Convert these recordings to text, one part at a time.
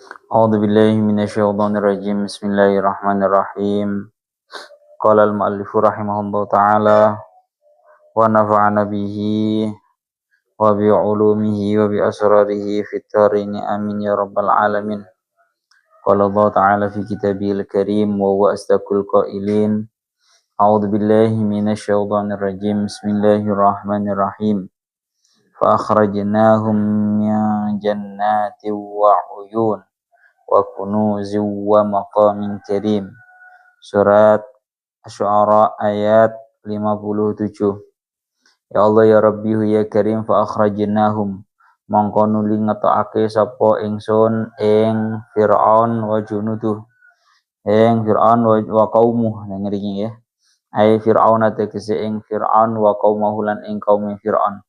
أعوذ بالله من الشيطان الرجيم بسم الله الرحمن الرحيم قال المؤلف رحمه الله تعالى ونفعنا به وبعلومه وبأسراره في الدارين آمين يا رب العالمين قال الله تعالى في كتابه الكريم وهو أصدق القائلين أعوذ بالله من الشيطان الرجيم بسم الله الرحمن الرحيم فأخرجناهم من جنات وعيون wa kunuzi wa maqamin karim. Surat Asy-Syu'ara ayat 57. Ya Allah ya Rabbi ya Karim fa akhrajnahum mongko nuli ngetokake sapa ingsun ing Firaun wa junuduh ing Firaun wa qaumuh nang ngriki ya. Ai Firaun tegese ing Firaun wa qaumuhu lan ing kaum Firaun.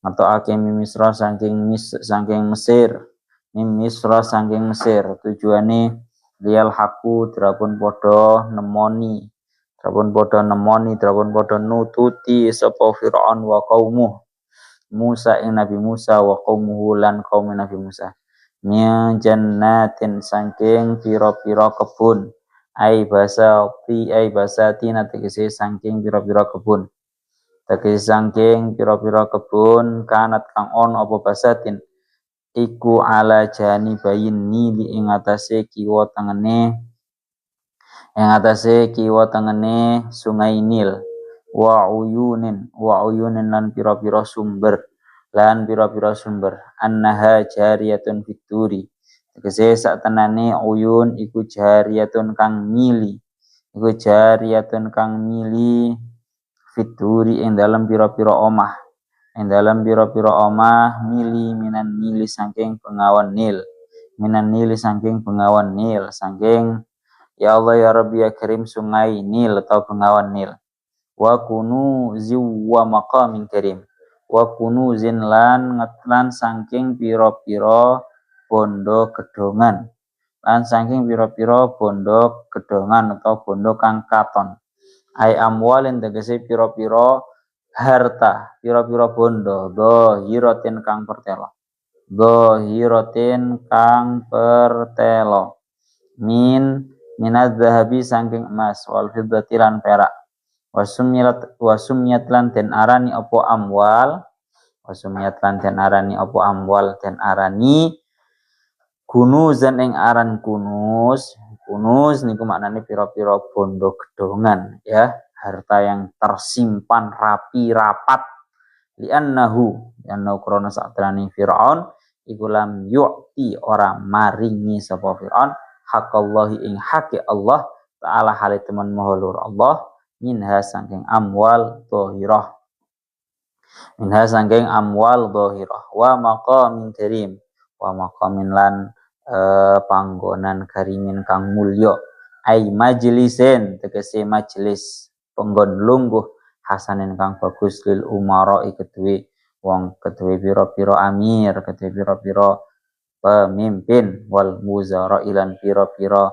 Ngetokake Misra saking Mesir. Misra saking Mesir tujuane lial haku drapun podo nemoni drapun podo nututi sapa Firaun wa qaumuh Musa ing Nabi Musa wa qaumuhu lan kaum Nabi Musa min jannatin saking pira-pira kebun ai basati tegese saking pira-pira kebun tegese saking pira-pira kebun kanat kang on apa basatin iku ala jani bayin nili ing atase kiwa tengene sungai Nil wa uyunin lan pira-pira sumber annaha jariyatun fituri tegese sak tenane uyun iku jariyatun kang mili fituri ing dalam pira-pira omah mili minan nili saking pengawan Nil saking ya Allah ya Rabbi ya Karim sungai Nil atau pengawan Nil wa kunuzi wa maqamin karim wa kunuzin lan saking pira-pira bondo gedongan atau bondo kang katon ai amwalin tegese pira-pira harta pira-pira bondo dohiratin kang pertelo minaz zahabi saking emas wal fiddati lan perak wasumiyat lan den arani apa amwal den arani kunuzan ing aran kunuz niku maknane pira-pira bondo gedongan ya harta yang tersimpan rapat li'annahu krana satrani Firaun iku lam yu'ti ora maringi sapa Firaun haqallahi ing haqi Allah taala hale teman maha lur Allah minha saking amwal dhahirah wa maqamin karim wa maqamin lan panggonan karimin kang mulya ai majlisin tegese majelis penggon lungguh hasanin kang bagus lil umara kedue pira-pira amir pira-pira pemimpin wal muzara ilan pira-pira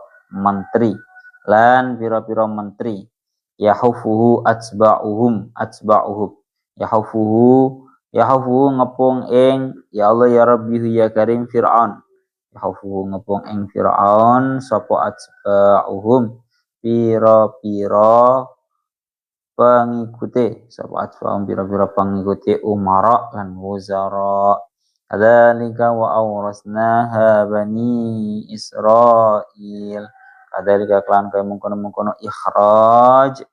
menteri yahufuhu atsba'uhum yahufuhu ngepung ing ya Allah ya Rabbi ya Karim Fir'aun yahufuhu ngepung ing Fir'aun sapa atsba'uhum pira-pira pengikuti umara lan wuzara adzalika wa awrasnaha bani Israil kadzalika klan kaya mungkono ikhraj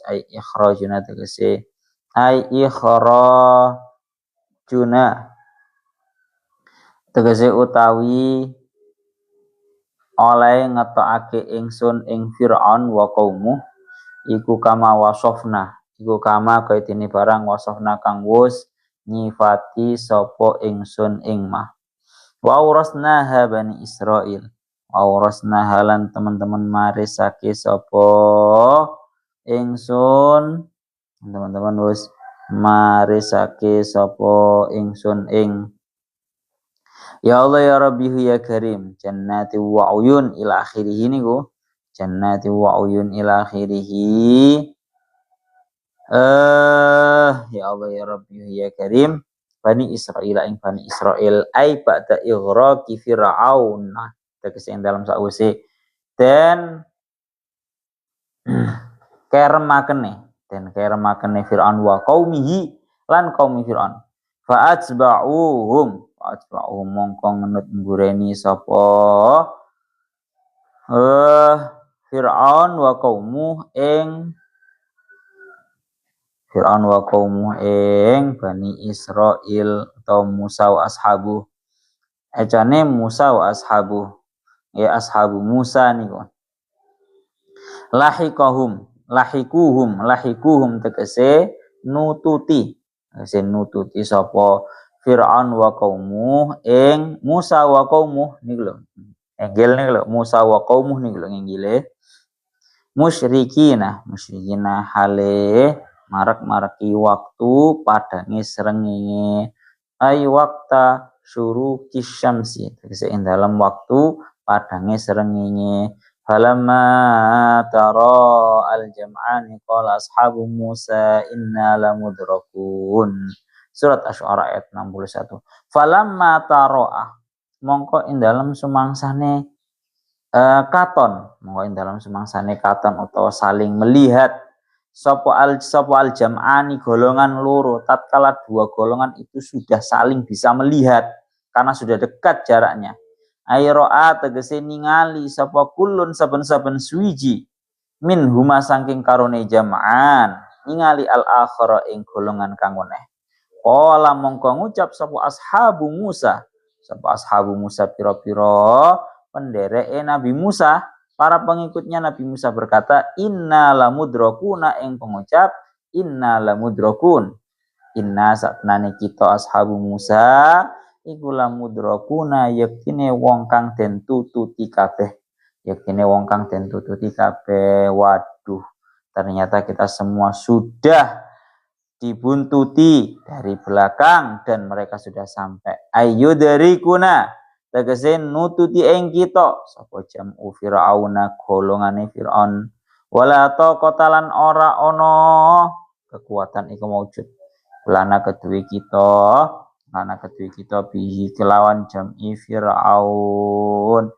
ai ikhrajuna tegese utawi oleh ngetokake ingsun ing Fir'aun wa qaumuh iku kama kaya dene barang wasofna kang wus nyifati sapa ingsun ing mah wa urasnaha bani Israil lan teman-teman marisake sapa ingsun teman-teman wis marisake sapa ingsun ing ya Allah ya Rabbi ya Karim jannati wa uyun ila akhirih niku jannati wa uyun ila akhirih ya Allah ya Rabbi ya Karim Bani Israil ing Bani Israil ai ba'da ighraqi Fir'aun. Nah, tegese ing dalam sause den kermakene Fir'aun wa qaumihi lan kaum Fir'aun. Fa'atba'uhum mongko ngenut mbureni sapa Fir'aun wa qaumuh ing Bani Israil atau Musa wa ashabu. Ejane Musa wa ashabu. Ya ashabu Musa niku. Lahikuhum tegese nututi. Tegese nututi sapa Fir'aun wa qaumuh ing Musa wa qaumuh niku lho. Enggil niku lho Musa wa qaumuh niku lho nggile. Musyrikina hale marak-maraki waktu padange srengenge ay wakta syuruqi syamsi tegese ing dalam waktu padange srengenge falamma tara al-jam'ani qala ashabu Musa inna lamudrakun. Surat Asy-Syu'ara ayat 61. Falamma tara mongko ing dalam sumangsane katon utawa saling melihat sapa al jam'ani golongan loro tatkala dua golongan itu sudah saling bisa melihat karena sudah dekat jaraknya ayro'a tegese ningali sapa kullun saben-saben suwiji min huma saking karone jam'an ningali al akhara ing golongan kang weneh qala mongko ngucap sapa ashabu Musa pira-pira pendereke Nabi Musa, para pengikutnya Nabi Musa berkata, inna lamudrakuna ing pengucap inna lamudrakun. Inna satnane kita ashabu Musa iku lamudrakuna yektine wong kang den tututi kabeh. Waduh, ternyata kita semua sudah dibuntuti dari belakang dan mereka sudah sampai. Ayo dari kuna tegese nututi ing kita sapa jam'u Fir'auna golongane Fir'aun wala taqatalan ora ana kekuatan iku maujud lana kedue kita bihi kelawan jam'i Fir'aun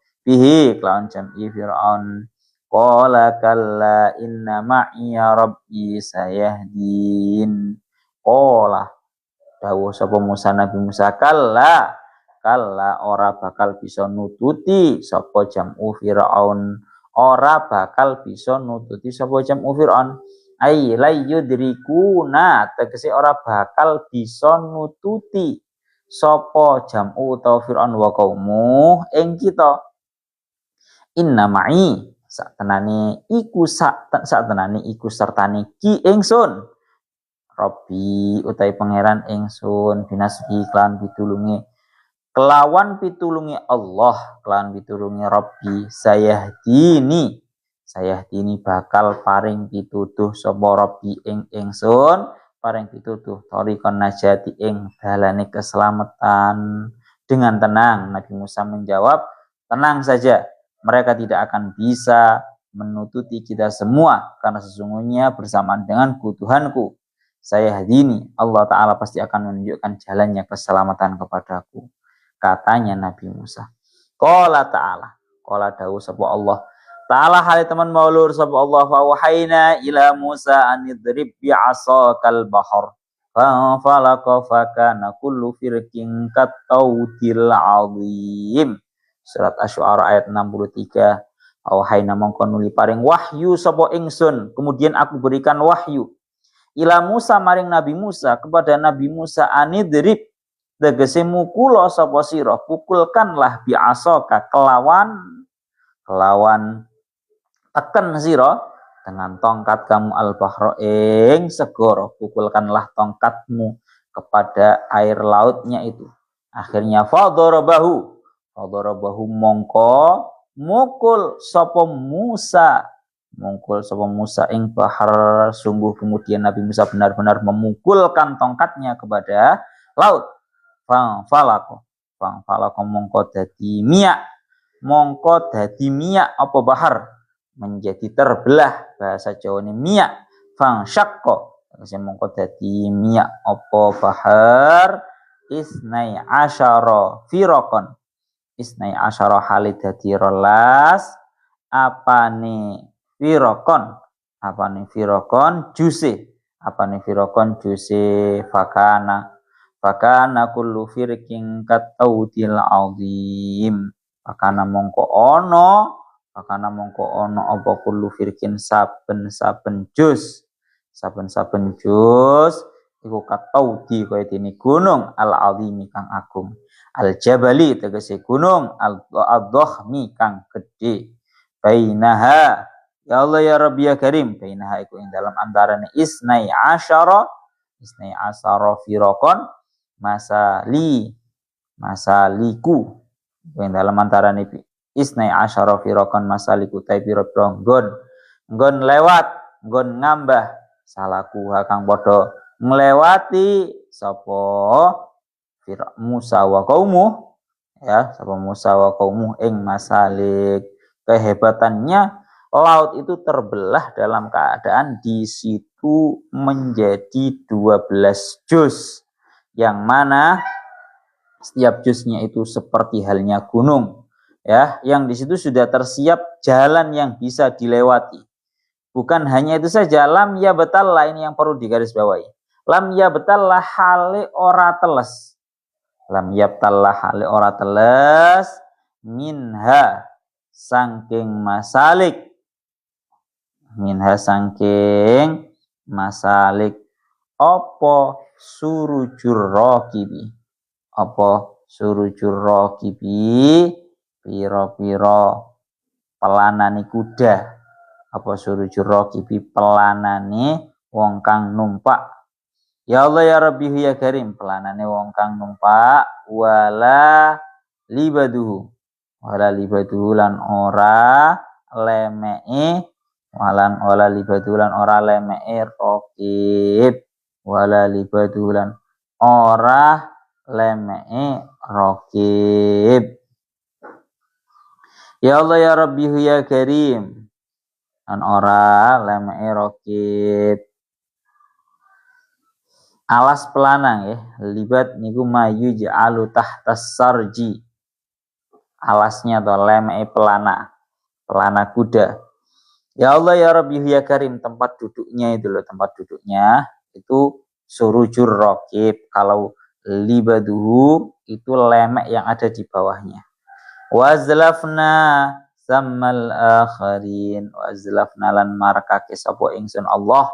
qala kalla inna ma'iya rabbi sayahdin qala dawuh sapa Nabi Musa kalla ora bakal bisa nututi sapa jam'u Fir'aun ai layyudrikuna tegese ora bakal bisa nututi sapa jam'u utawa Fir'aun wa qaumu ing kita inna ma'i saktenane iku sertane ki ingsun Rabbi utai pangeran ingsun binasbi klan pitulunge kelawan pitulungi Allah, kelawan pitulungi Rabbi, sayahdini bakal paring pituduh sapa Rabbi ing ingsun, paring pituduh thariqan najati ing dalane keselamatan. Dengan tenang Nabi Musa menjawab, tenang saja, mereka tidak akan bisa menututi kita semua karena sesungguhnya bersamaan denganku Tuhanku. Sayahdini, Allah Ta'ala pasti akan menunjukkan jalannya keselamatan kepadaku. Katanya Nabi Musa. Qala ta'ala dawuh sapa Allah. Ta'ala hale teman maulur sapa Allah fa wahayna ila Musa an idrib bi 'asakal bahr. Fa falaqa fa kana kullu firqin katawdil 'azim. Surat Asy-Syu'ara ayat 63. Wahayna mongko nuli paring wahyu sapa ingsun, kemudian aku berikan wahyu ila Musa maring Nabi Musa kepada Nabi Musa anidrib tegese mukula sapa sira pukulkanlah bi'asaka kelawan teken sira dengan tongkat kamu al-bahra ing segara pukulkanlah tongkatmu kepada air lautnya itu akhirnya fadarabahu mongko mukul sapa Musa ing bahar sungguh kemudian Nabi Musa benar-benar memukulkan tongkatnya kepada laut Fangfalako mongko dadi miyak apa bahar menjadi terbelah bahasa Jawa ini miyak fangsyakko mongko dadi miyak apa bahar isnai asyara firaqan. Isnai asyara halid dadi 12 apane firaqan. Apane firaqan juse. Apane firaqan juse fakana kullu firqin kataudil azim. Fakana mongko ono apa kullu firqin saben-saben juz iku kataudi kaya dene gunung al azimi kang agung, al jabali tegese gunung al dhahmi kang gedhe. Bainaha ya Allah ya Rabbi ya Karim, bainaha iku ing dalam antarane isnai asyara firaqan masaliku ing dalam antarane isnai asyara firaqan masaliku ta pira-pira nggon lewat nggon ngambah salaku kang padha nglewati sapa Musa wa qaumu ya sapa Musa wa qaumu ing masalik. Kehebatannya laut itu terbelah dalam keadaan di situ menjadi 12 juz yang mana setiap juznya itu seperti halnya gunung ya, yang di situ sudah tersiap jalan yang bisa dilewati. Bukan hanya itu saja, lam ya betal lah ini yang perlu digarisbawahi. Lam ya betal lah hale ora teles. Lam ya betal lah hale ora teles minha sangking masalik. Minha sangking masalik apa surujur raqibi. Apa surujur raqibi piro-piro pelanane kuda. Apa surujur raqibi pelanane wong kang numpak. Ya Allah ya Rabbi ya Karim, pelanane wong kang numpak wala libaduhu lan ora lemeke wala libaduhu lan ora lemeke raqib wala libaduhu lan ora lemeke raqib. Ya Allah ya Rabbi ya Karim, an ora lemeke raqib. Alas pelanang ya, libat niku mayu ja'alu tahtas sarji. Alasnya atau lemeke pelana kuda. Ya Allah ya Rabbi ya Karim, tempat duduknya itu loh, tempat duduknya itu surujur raqib. Kalau libaduhu itu lemek yang ada di bawahnya. Wazlafna sammal akharin wazlafna lan marakake sapa ingsun Allah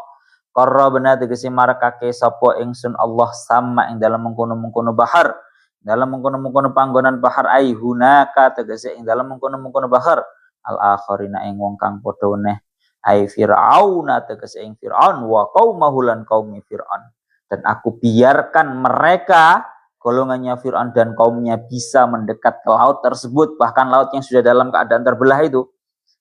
qarrabna tegese marakake sapa ingsun Allah sama ing dalam mengkono-mengkono bahar, dalam mengkono-mengkono panggonan bahar ai hunaka tegese ing dalam mengkono-mengkono bahar al akharina ing wong kang padha weneh ai fir'auna tegese ing fir'aun wa qaumahu lan qaumi fir'aun, dan aku biarkan mereka golongannya Fir'aun dan kaumnya bisa mendekat ke laut tersebut, bahkan laut yang sudah dalam keadaan terbelah itu,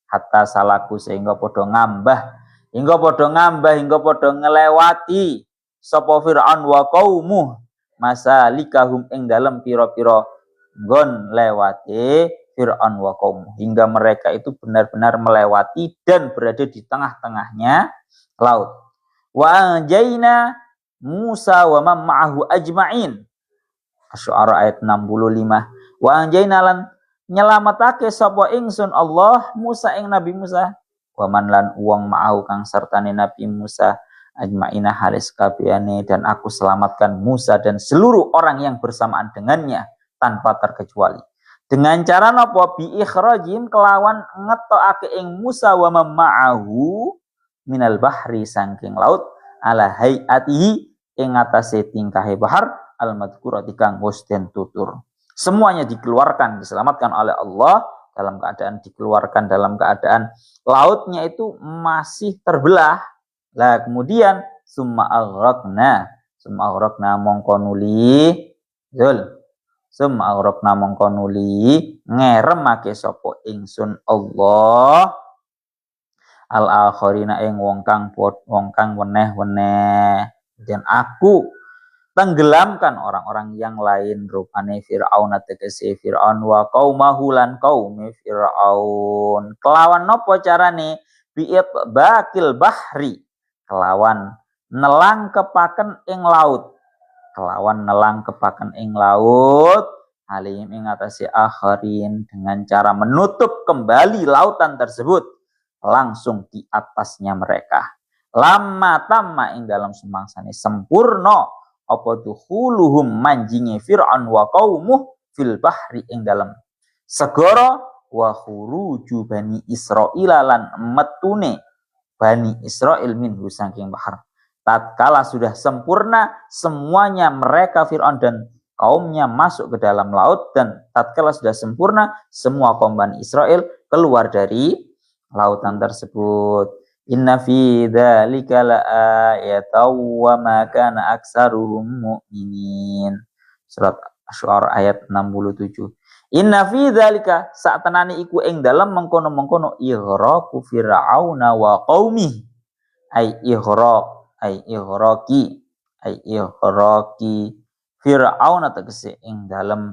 hatta salaku sehingga podo ngambah hingga podo ngelewati sapa Fir'aun wa qaumuh masalikahum ing dalam piro-piro nggon lewati Fir'aun wa qaumuh, hingga mereka itu benar-benar melewati dan berada di tengah-tengahnya laut. Wa anjayna Musa wa man ma'ahu ajma'in. Asy-Syu'ara ayat 65. Wa anjayna lan nyelametake sapa ingsun Allah Musa ing Nabi Musa wa man lan wong ma'ahu kang sertane Nabi Musa ajma'ina halis kabehane, dan aku selamatkan Musa dan seluruh orang yang bersamaan dengannya tanpa terkecuali. Dengan cara napa? Bi ikhrajim kelawan ngetokake ing Musa wa man ma'ahu minal bahri saking laut ala hayatihi ing atase tingkahe bahar al-madhkurati kang wis den tutur. Semuanya dikeluarkan, diselamatkan oleh Allah dalam keadaan dikeluarkan dalam keadaan lautnya itu masih terbelah. Lah kemudian summa aghraqna mongko nuli ngeremake sapa ingsun Allah al-akharina ing wong kang weneh-weneh, dan aku tenggelamkan orang-orang yang lain rupane Fir'aun tegese Fir'aun wa qaumahu lan qaumi Fir'aun. Kelawan napa carane? Bi'it bakil bahri, kelawan nelang kepaken ing laut. kelawan nelang kepaken ing laut alim ing atase akharin dengan cara menutup kembali lautan tersebut langsung di atasnya mereka. Lama tamma ing dalam semangsane sempurna apa dukhuluhum manjingi Fir'aun wa qaumuh fil bahri ing dalam segara wa khuruju bani Israil lan metune bani Israil minhu saking bahar. Tatkala sudah sempurna semuanya mereka Fir'aun dan kaumnya masuk ke dalam laut dan tatkala sudah sempurna semua kaum Bani Israel keluar dari lautan tersebut. Inna fi dzalika laayatan wa ma kana aktsaruhum mu'minin. Surat Asy-Syu'ara ayat 67. Inna fi dzalika satenane iku ing dalem mengkono-mengkono ighraqu fir'auna wa qaumih. Ighraqi Fir'aun tegese ing dalem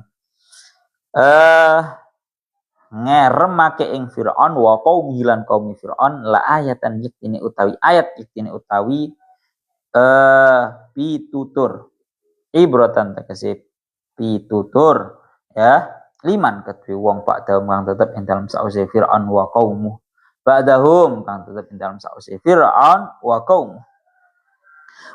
ngeremake ing Fir'aun wa qaumi lan kaum Fir'aun la ayatan yektine utawi ayat yektine utawi pitutur ibratan tegese pitutur ya liman kedue wong ba'dahum kang tetep ing dalem sause Fir'aun wa qaumuh ba'dahum kang tetep ing dalem sause Fir'aun wa qaumuh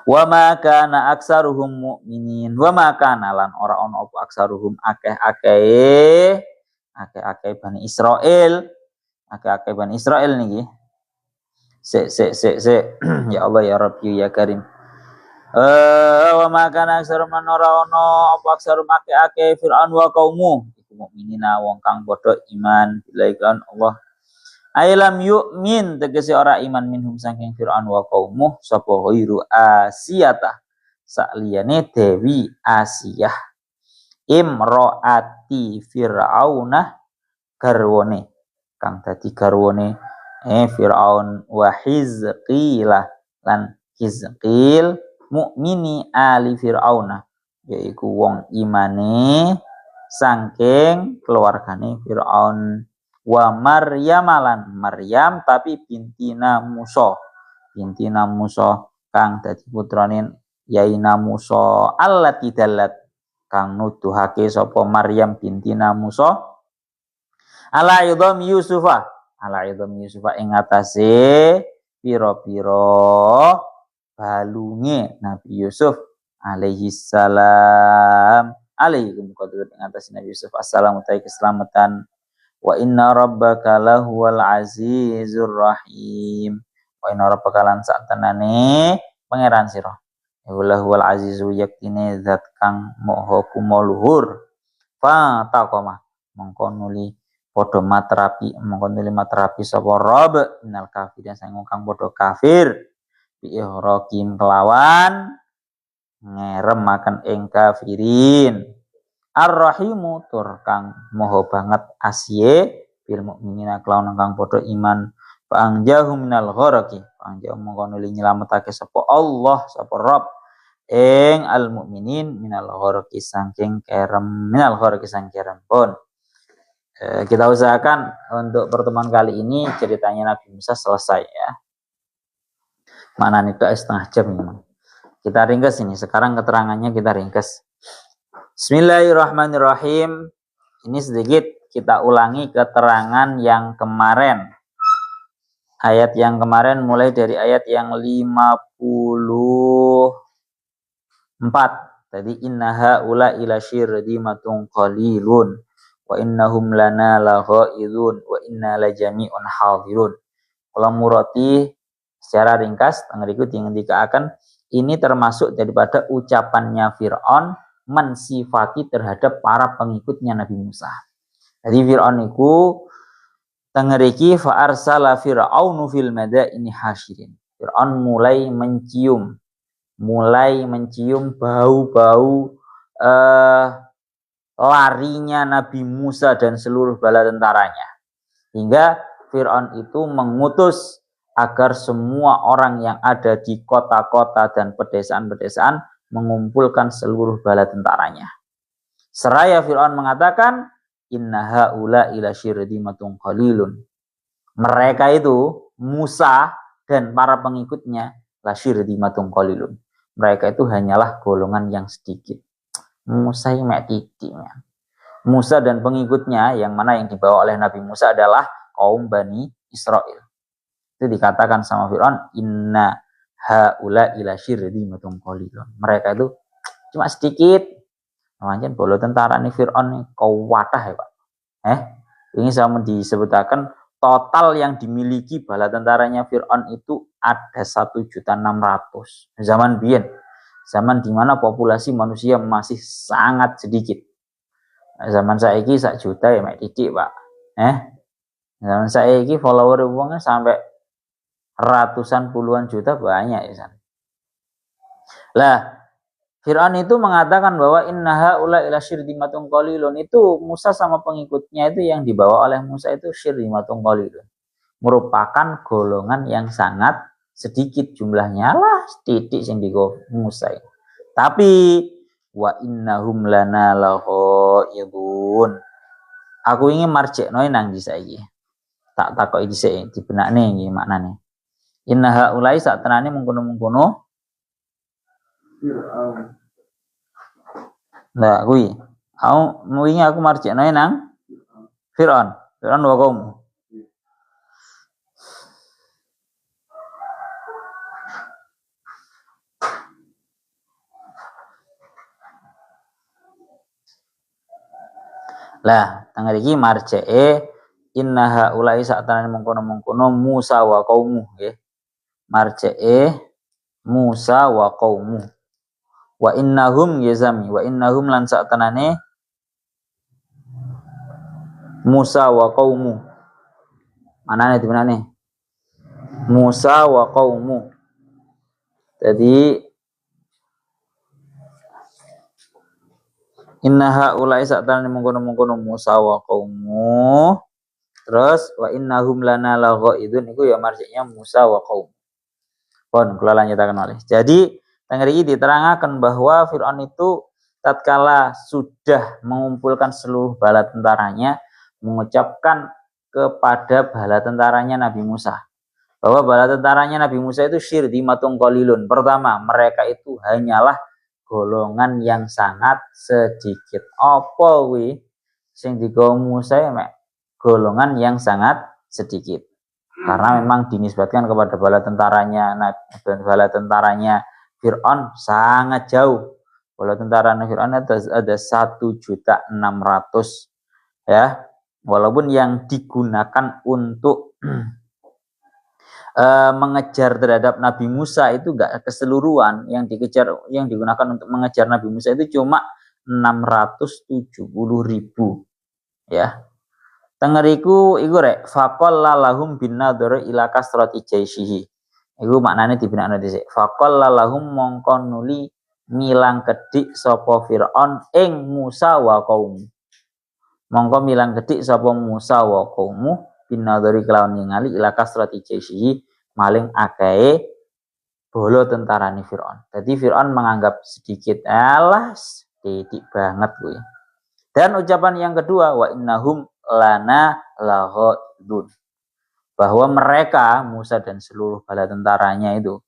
wa ma kana aksaruhum mu'minin wa ma kana lan ora ana apa aksaruhum akeh-akeh Bani Israel Bani Israel niki ya Allah ya Rabbi ya Karim wa ma kana aksarum lan ora ana apa aksarum akeh Fir'aun wa qaumu iku mukminina wong kang padha iman bilaikan Allah ailam yu'min tegese ora iman minhum saking Fir'aun wa qaumu sapa ghairu asiyata sakliyane Dewi Asiyah imroati Fir'aunah garwane kang dadi garwane Fir'aun wa Hizqilah lan Hizqil mukmini ali Fir'aunah yaiku wong imane saking keluargane Fir'aun wa Maryam lan Maryam tapi bintina Musa kang dadi putrane Yaina Musa allati dallat kang nuduhake sapa Maryam bintina Musa ala idham Yusufa ing atase pira-pira balunge Nabi Yusuf alaihi salam alaihi muqaddas ing atase Nabi Yusuf assalamu alaikum keselamatan wa inna rabbaka lahuwal azizur rahim wa inna rabbaka lan satenane pangeran sira Huwal azizu yaktine zat kang moho kumoluhur fa taqoma mongko nuli matrapi sapa rob minal kafirin sang kang padha kafir bi ihrakim kelawan ngeremaken ing kafirin ar-rahimu tur kang moho banget asye bil mukminina kelawan kang padha iman fa anjahu minal gharaqi anjau mongko nuli nyelametake sapa Allah sapa Rabb ing al mukminin minal gharaqi saking kerem pun kita usahakan untuk pertemuan kali ini ceritanya Nabi Musa selesai ya. Mana nih setengah jam memang. Kita ringkas ini sekarang keterangannya kita ringkas. Bismillahirrahmanirrahim. Ini sedikit kita ulangi keterangan yang kemarin. Ayat yang kemarin mulai dari ayat yang 54. Tadi innaha ula ila syirdimatun qalilun wa innahum lana laghaizun wa inna la jami'un hadirun. Kalau murati secara ringkas tengeriku dikatakan ini termasuk daripada ucapannya Fir'aun mensifati terhadap para pengikutnya Nabi Musa. Jadi Fir'aun itu tengeriki fa arsala fir'aunu fil madaini hasyirin. Fir'aun mulai mencium bau-bau larinya Nabi Musa dan seluruh bala tentaranya. Hingga Fir'aun itu mengutus agar semua orang yang ada di kota-kota dan pedesaan-pedesaan mengumpulkan seluruh bala tentaranya. Seraya Fir'aun mengatakan inna haula ila syirdimatun qalilun. Mereka itu Musa dan para pengikutnya la syirdimatun qalilun. mereka itu hanyalah golongan yang sedikit. Musa yang mek titik. Musa dan pengikutnya yang mana yang dibawa oleh Nabi Musa adalah kaum Bani Israel. Itu dikatakan sama Fir'aun, inna haula ila syirzimatun qalilun. Mereka itu cuma sedikit. Namanya bolo tentara nih Fir'aun nih kuwatah ya Pak. Ini sama disebutkan total yang dimiliki bala tentaranya Fir'aun itu ada 1.600.000. Zaman biyen, zaman dimana populasi manusia masih sangat sedikit. Zaman saiki 1 juta ya mek titik Pak. Zaman saiki follower wongnya sampai ratusan puluhan juta banyak ya. Lah Fir'aun itu mengatakan bahwa innaha ula ila syirzimatun qalilun, itu Musa sama pengikutnya itu yang dibawa oleh Musa itu syirzimatun qalilun, merupakan golongan yang sangat sedikit jumlahnya lah titik sing digo Musa. Tapi wa innahum lana lagha'idun. Aku ingin marjekno nang dhisik iki. Tak takoki dhisik dibenakne iki maknane. Innaha ulai sak tenane mengkono-mengkono nah kuwi aku marjekno nang Fir'aun wa kaum. Lah tanggal iki marjeke innaha ulai sak tenane mengkono-mengkono Musa wa qaumu nggih. Marjeke Musa wa qaumu. Wa innahum yazami wa innahum lan sak tenane Musa wa qaumu. Manane di mana nih? Musa wa qaumu. Jadi innaha ulai sak tenane mengkono-mengkono Musa wa qaumu. Terus wa innahum lana laghaidun iku ya marjiknya Musa wa qaum. Pun kula lanjutaken malih. Jadi tengger iki diterangkan bahwa Fir'aun itu tatkala sudah mengumpulkan seluruh bala tentaranya mengucapkan kepada bala tentaranya Nabi Musa bahwa bala tentaranya Nabi Musa itu syirzimatun qalilun. Pertama, mereka itu hanyalah golongan yang sangat sedikit. Apa kuwi sing digawa Musa ya mek golongan yang sangat sedikit. Karena memang dinisbatkan kepada bala tentaranya Fir'aun sangat jauh. Bala tentaranya Fir'aun ada 1.600.000 ya. Walaupun yang digunakan untuk mengejar terhadap Nabi Musa itu enggak keseluruhan, yang digunakan untuk mengejar Nabi Musa itu cuma 670.000 ya. Tengeriku iku rek faqalla lahum bin nadhar ila kasrati jaisihi. Iku maknane dibinakno dhisik. Faqalla lahum mongko nuli milang kedik sapa Fir'aun ing Musa wa qaum. Mongko milang kedik sapa Musa wa qaum bin nadhari kelawan ningali ila kasrati jaisihi maling akae bolo tentarane Fir'aun. Jadi Fir'aun menganggap sedikit alas titik banget kuwi. Dan ucapan yang kedua wa innahum lana laghaidun, bahwa mereka Musa dan seluruh bala tentaranya itu,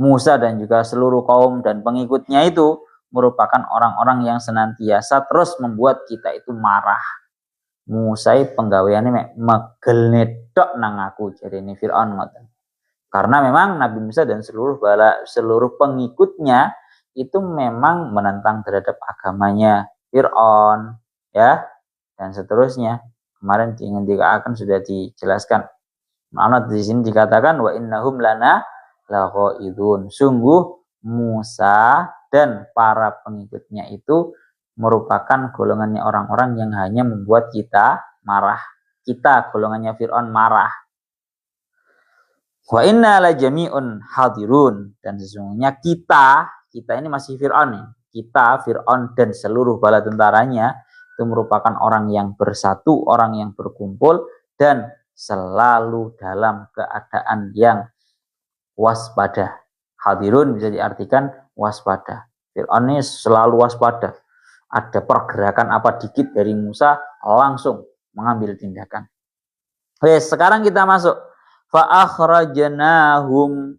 Musa dan juga seluruh kaum dan pengikutnya itu merupakan orang-orang yang senantiasa terus membuat kita itu marah. Musa penggaweane mek megel netok nang aku jarene Fir'aun ngoten. Karena memang Nabi Musa dan seluruh pengikutnya itu memang menentang terhadap agamanya Fir'aun ya dan seterusnya. Kemarin akan sudah dijelaskan. Makna di sini dikatakan wa innahum lana laghaidun. Sungguh Musa dan para pengikutnya itu merupakan golongannya orang-orang yang hanya membuat kita marah. Kita golongannya Fir'aun marah. Wa inna la jami'un hadirun, dan sesungguhnya kita ini masih Fir'aun nih. Kita Fir'aun dan seluruh bala tentaranya itu merupakan orang yang bersatu, orang yang berkumpul dan selalu dalam keadaan yang waspada. Hadirun bisa diartikan waspada. Fir'aun ini selalu waspada. Ada pergerakan apa dikit dari Musa langsung mengambil tindakan. Oke, sekarang kita masuk. Fa akhrajnahum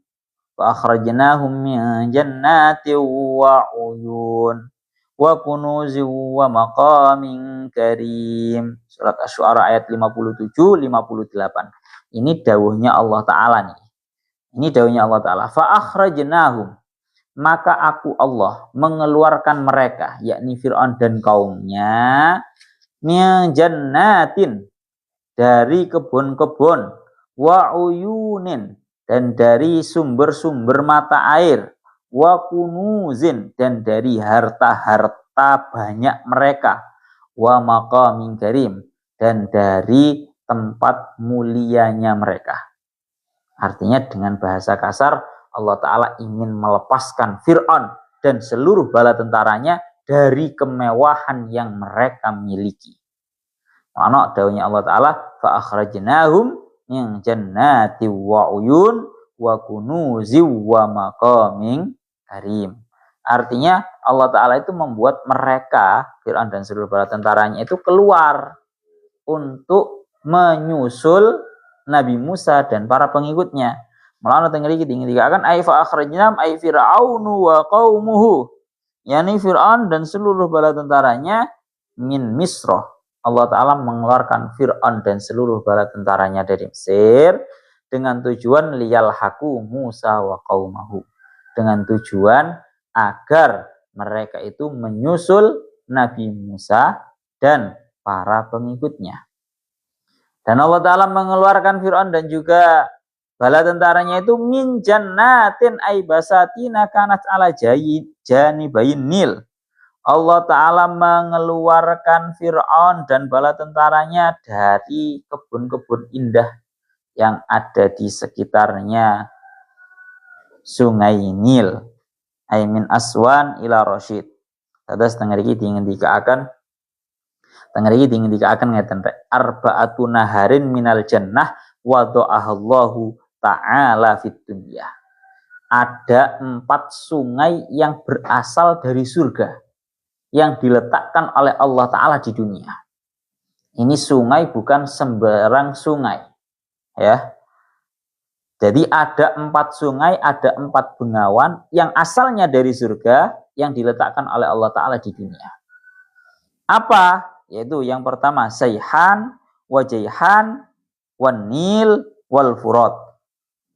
Fa akhrajnahum min jannatin wa uyun wa kunuzin wa maqamin karim. Surat Asy-Syu'ara ayat 57 58. Ini dawuhnya Allah Ta'ala nih. Ini dawuhnya Allah Ta'ala. Fa akhrajnahum, maka aku Allah mengeluarkan mereka, yakni Fir'aun dan kaumnya, min jannatin, dari kebun-kebun, wa uyunin, dan dari sumber-sumber mata air, wa kunuzin, dan dari harta-harta banyak mereka, wa maqamin karim, dan dari tempat mulianya mereka. Artinya dengan bahasa kasar, Allah Ta'ala ingin melepaskan Fir'aun dan seluruh bala tentaranya dari kemewahan yang mereka miliki. Mana dawuhnya Allah Ta'ala, fa akhrajnahum min jannati wa uyun wa kunuzi wa maqamin karim. Artinya Allah Ta'ala itu membuat mereka, Fir'aun dan seluruh bala tentaranya itu keluar untuk menyusul Nabi Musa dan para pengikutnya. Mulane teng mriki dikatakan ai fa akhrajnam ai fir'aunu wa qaumuhu. Yani Fir'aun dan seluruh bala tentaranya min Misra. Allah Ta'ala mengeluarkan Fir'aun dan seluruh bala tentaranya dari Mesir dengan tujuan liyalhaqu Musa wa qaumahu. Dengan tujuan agar mereka itu menyusul Nabi Musa dan para pengikutnya. Dan Allah Ta'ala mengeluarkan Fir'aun dan juga bala tentaranya itu min jannatin ay basatina kanat ala janibayin Nil. Allah Ta'ala mengeluarkan Fir'aun dan bala tentaranya dari kebun-kebun indah yang ada di sekitarnya Sungai Nil. Ay min Aswan ila Rasyid. Tadi setengah ini ingin dikatakan ngeten rek, arba'atu naharin minal jannah wa dha'ahallahu ta'ala fit dunya. Ada 4 sungai yang berasal dari surga yang diletakkan oleh Allah Ta'ala di dunia. Ini sungai bukan sembarang sungai, ya. Jadi ada 4 sungai, ada 4 bengawan yang asalnya dari surga yang diletakkan oleh Allah Ta'ala di dunia. Apa? Yaitu yang pertama Sayhan, Wajayhan, Wan Nil, Wal Furat.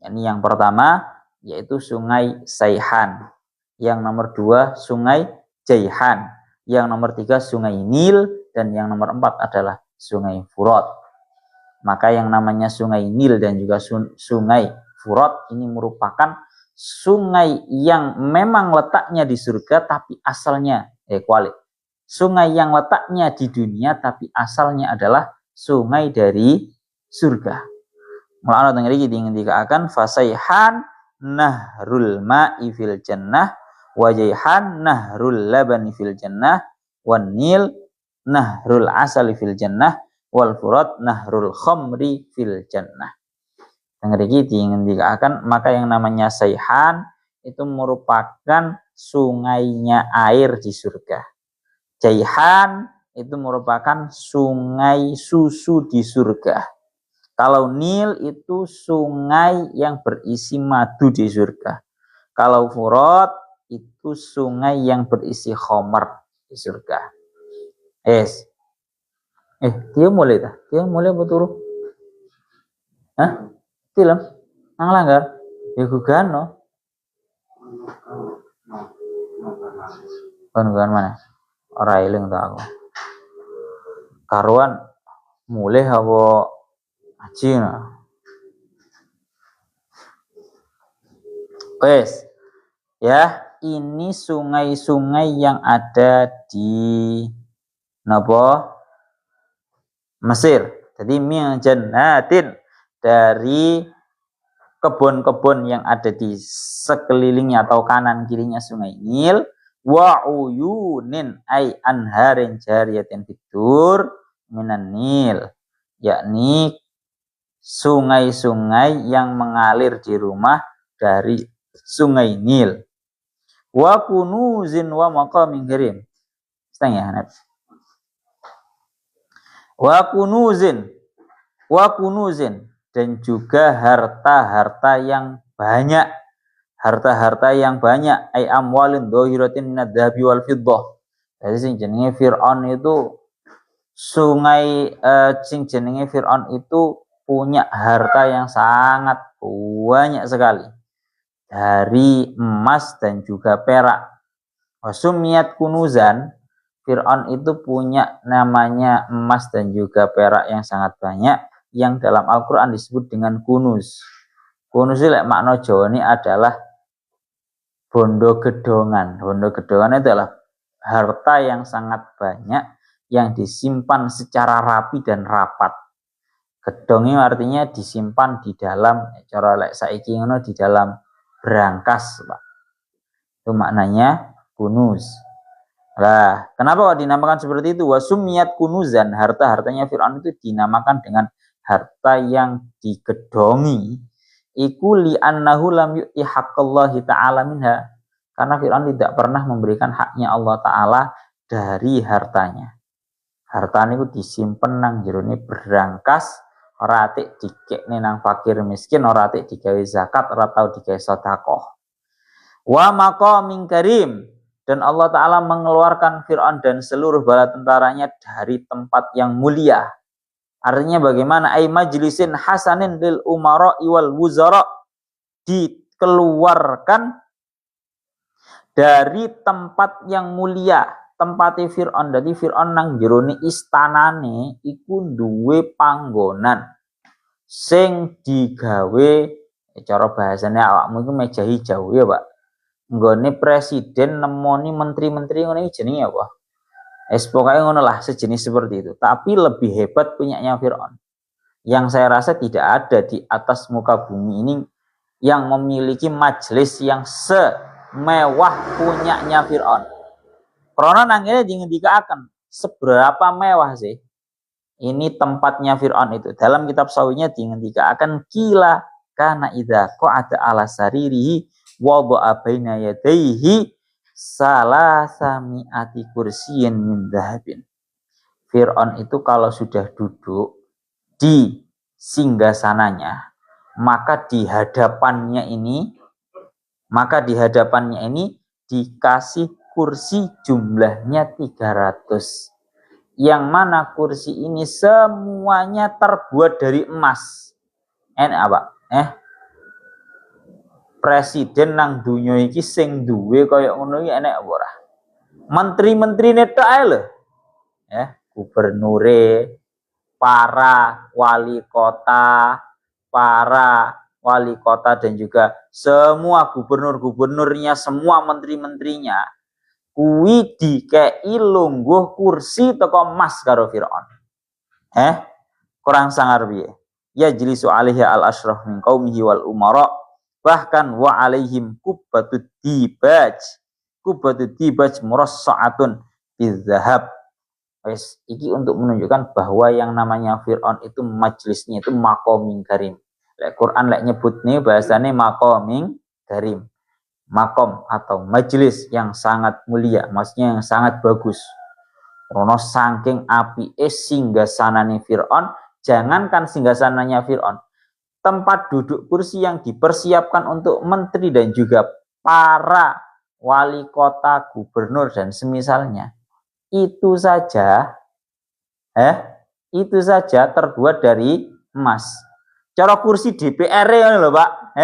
Ini yang pertama yaitu sungai Sayhan. Yang nomor 2 sungai Jayhan. Yang nomor 3 sungai Nil. Dan yang nomor 4 adalah sungai Furat. Maka yang namanya sungai Nil dan juga sungai Furat ini merupakan sungai yang memang letaknya di surga tapi asalnya sungai yang letaknya di dunia tapi asalnya adalah sungai dari surga. Mulane teng mriki ingin dikatakan fasaihan nahrul ma'i fil jannah wa jayhan nahrul labani fil jannah wan nil nahrul asali fil jannah wal furat nahrul khamri fil jannah. Teng mriki ingin dikatakan maka yang namanya sayhan itu merupakan sungainya air di surga. Jayhan itu merupakan sungai susu di surga. Kalau Nil itu sungai yang berisi madu di surga. Kalau Furat itu sungai yang berisi khamar di surga. Dia mulai dah. Dia mulai betul. Hah? Film? Nang langgar? Ya gugano. Bukan mana? Ora eling ta aku. Karuan mulai apa aji nah. Wes. Ya, ini sungai-sungai yang ada di Mesir. Jadi min jannatin, dari kebun-kebun yang ada di sekelilingnya atau kanan kirinya sungai Nil. Wa uyunin ay anharin jariyatin fitur minan Nil, yakni sungai-sungai yang mengalir di rumah dari sungai Nil. Wa kunuzin wa maqamin karim. Setengah wa kunuzin dan juga harta-harta yang banyak, harta-harta yang banyak, ay amwalin dhahiratin minadz dzahabi wal fiddah. Jadi sing jenenge Fir'aun itu sing jenenge Fir'aun itu punya harta yang sangat banyak sekali dari emas dan juga perak. Wasumiyat kunuzan, Fir'aun itu punya namanya emas dan juga perak yang sangat banyak yang dalam Al-Quran disebut dengan kunuz. Kunuz itu makna Jawa ini adalah bondo gedongan. Bondo gedongan itu adalah harta yang sangat banyak yang disimpan secara rapi dan rapat. Gedong ini artinya disimpan di dalam, cara lek saiki ngono di dalam berangkas, Pak. Itu maknanya kunuz. Lah, kenapa kok dinamakan seperti itu? Wasumiyat kunuzan, harta-hartanya Fir'aun itu dinamakan dengan harta yang digedongi. Iku li'annahu lam yu'ti haqqallahi ta'ala minha. Karena Fir'aun tidak pernah memberikan haknya Allah Ta'ala dari hartanya. Hartanya itu disimpen nang jerone berangkas, ora atik dikekne nang fakir miskin, ora atik digawe zakat, ora tau digawe sedekah. Wa maqamin karim, dan Allah Ta'ala mengeluarkan Fir'aun dan seluruh bala tentaranya dari tempat yang mulia. Artinya bagaimana? Ay majlisin hasanin lil umara wal wuzara, dikeluarkan dari tempat yang mulia, tempatnya Fir'aun. Jadi Fir'aun nang jerone istanane iku duwe panggonan sing digawe, cara bahasanya awakmu iku meja hijau ya, Pak. Nggone presiden nemoni menteri-menteri ngono iki jenenge apa? Pokoke ngono lah, sejenis seperti itu. Tapi lebih hebat punyanya Fir'aun. Yang saya rasa tidak ada di atas muka bumi ini yang memiliki majelis yang semewah punyanya Fir'aun. Karena nangkene dingendikaken seberapa mewah sih ini tempatnya Fir'aun itu. Dalam kitab sawinya dingendikaken kila kana idza qa'ada ala saririhi wada'a baina yadayhi salasami'ati kursiyin min dhahabin. Fir'aun itu kalau sudah duduk di singgasananya, maka di hadapannya ini dikasih kursi jumlahnya 300. Yang mana kursi ini semuanya terbuat dari emas. Apa? Presiden nang dunya iki sing duwe kaya ngono iki enek apa ora? Menteri-menterine tok ae lho. Gubernure, para wali kota dan juga semua gubernur-gubernurnya, semua menteri-menterinya kuwi dikei lungguh kursi teko emas karo Fir'aun. Kurang sangar piye? Ya jilisu alaihi al-asyraf min qaumihi wal umara, bahkan wa alaihim kubbatud dibaj murassa'atun bizahab. Wes iki untuk menunjukkan bahwa yang namanya Fir'aun itu majelisnya itu maqamin karim. Lek Quran lek nyebutne bahasane maqamin karim. Makom atau majelis yang sangat mulia, maksudnya yang sangat bagus. Rono saking apike singgasanane Fir'aun, jangankan singgasananya Fir'aun, tempat duduk kursi yang dipersiapkan untuk menteri dan juga para wali kota, gubernur dan semisalnya, itu saja terbuat dari emas. Cara kursi DPR ya lho, Pak.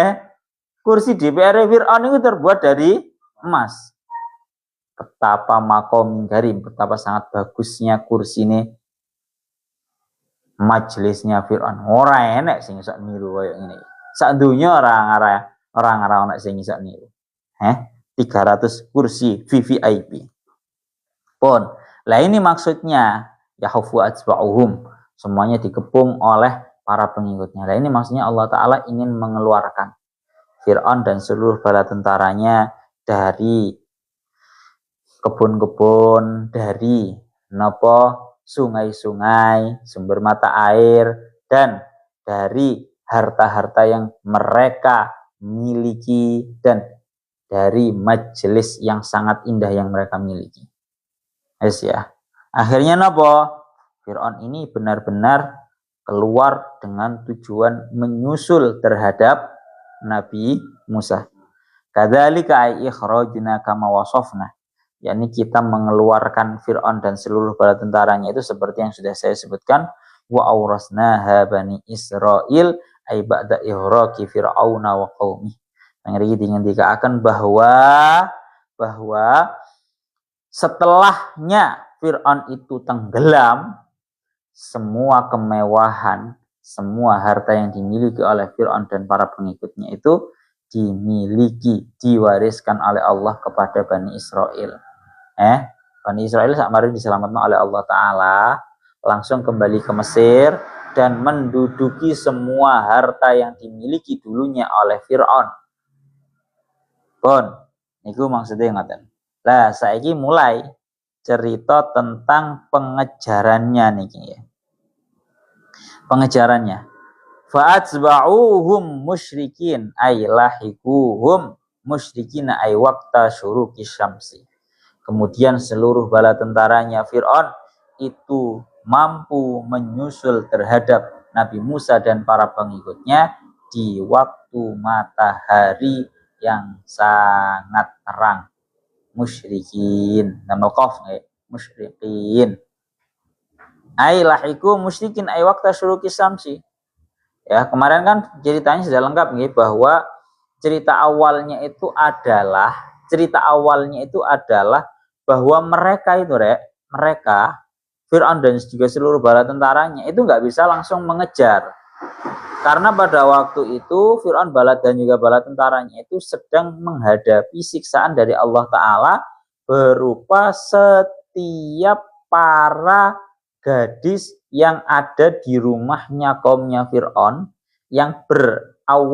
Kursi DPR Fir'aun itu terbuat dari emas. Betapa maqamin karim, betapa sangat bagusnya kursi ini, majelisnya Fir'aun. Ora enek sing iso niru koyo ngene. Sak dunya ora ana sing iso niru. 300 kursi VVIP. Pun, lah ini maksudnya yahufu atsba'uhum, semuanya dikepung oleh para pengikutnya. Lah ini maksudnya Allah Ta'ala ingin mengeluarkan Fir'aun dan seluruh bala tentaranya dari kebun-kebun, dari sungai-sungai, sumber mata air, dan dari harta-harta yang mereka miliki dan dari majelis yang sangat indah yang mereka miliki. Akhirnya Fir'aun ini benar-benar keluar dengan tujuan menyusul terhadap Nabi Musa. Kadzalika ay ikhrajna kama wasafna, yakni kita mengeluarkan Fir'aun dan seluruh bala tentaranya itu seperti yang sudah saya sebutkan. Wa aurasnaha bani Israil ay ba'da ihraqi fir'auna wa qaumih. Yang dikatakan bahwa setelahnya Fir'aun itu tenggelam, semua kemewahan, semua harta yang dimiliki oleh Fir'aun dan para pengikutnya itu dimiliki, diwariskan oleh Allah kepada Bani Israel. Bani Israel saat diselamatkan oleh Allah Ta'ala, langsung kembali ke Mesir dan menduduki semua harta yang dimiliki dulunya oleh Fir'aun. Pun, niku maksudnya ngaten. Lah, saiki mulai cerita tentang pengejarannya niki ya. Pengejarannya. Fa'atsba'uhum musyrikin ay lahikuhum musyrikina ay waqta syuruqi syamsi. Kemudian seluruh bala tentaranya Fir'aun itu mampu menyusul terhadap Nabi Musa dan para pengikutnya di waktu matahari yang sangat terang. Musyrikin, namokof musyrikin. Ay lahiku musyrikin ay waqta syuruqi syamsi. Ya, kemarin kan ceritanya sudah lengkap nih, bahwa cerita awalnya itu adalah bahwa mereka Fir'aun dan juga seluruh bala tentaranya itu nggak bisa langsung mengejar. Karena pada waktu itu Fir'aun dan juga bala tentaranya itu sedang menghadapi siksaan dari Allah Ta'ala berupa setiap para gadis yang ada di rumahnya kaumnya Fir'aun yang berasal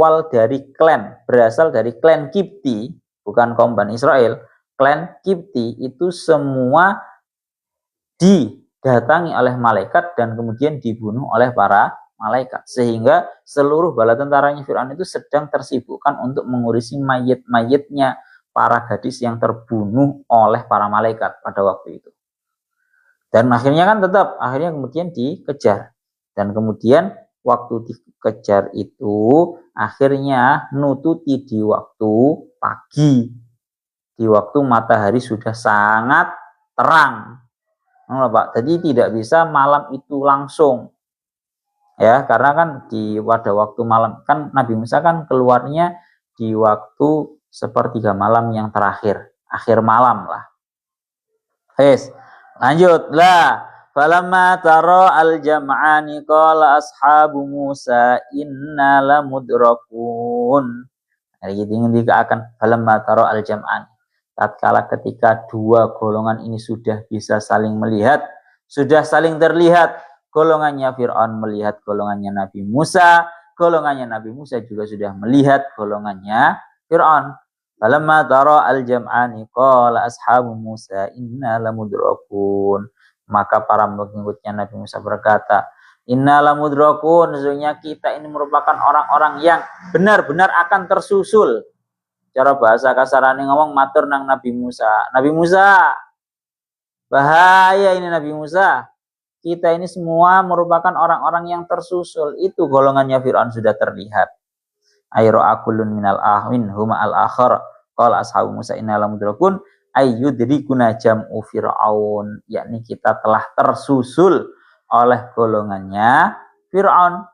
dari klan Kipti, bukan kaum Bani Israel. Klan Kipti itu semua didatangi oleh malaikat dan kemudian dibunuh oleh para malaikat, sehingga seluruh bala tentaranya Fir'aun itu sedang tersibukkan untuk mengurusi mayit-mayitnya para gadis yang terbunuh oleh para malaikat pada waktu itu. Dan akhirnya kemudian dikejar. Dan kemudian waktu dikejar itu akhirnya nututi di waktu pagi, di waktu matahari sudah sangat terang. Pak, jadi tidak bisa malam itu langsung. Ya, karena kan pada waktu malam kan Nabi Musa kan keluarnya di waktu sepertiga malam yang terakhir, akhir malam lah. Lanjut lah. Falamma tara al-jam'ani qala ashabu Musa inna lamudrakun. Jadi akan falamma tara al-jam'ani. Tatkala ketika dua golongan ini sudah bisa saling melihat, sudah saling terlihat, golongannya Fir'aun melihat golongannya Nabi Musa, golongannya Nabi Musa juga sudah melihat golongannya Fir'aun. Falamma tara al-jam'ani qala ashabu Musa inna lamudrakun. Maka para pengikutnya Nabi Musa berkata, inna lamudrakun, sesungguhnya kita ini merupakan orang-orang yang benar-benar akan tersusul. Cara bahasa kasarannya ngomong matur nang Nabi Musa. Nabi Musa, bahaya ini Nabi Musa. Kita ini semua merupakan orang-orang yang tersusul. Itu golongannya Fir'aun sudah terlihat. Ayro akulun minal ahwin huma al-akhar. Qala ashabu Musa inna lamudrakun ayyudrikuna jam'u Fir'aun. Yakni kita telah tersusul oleh golongannya Fir'aun.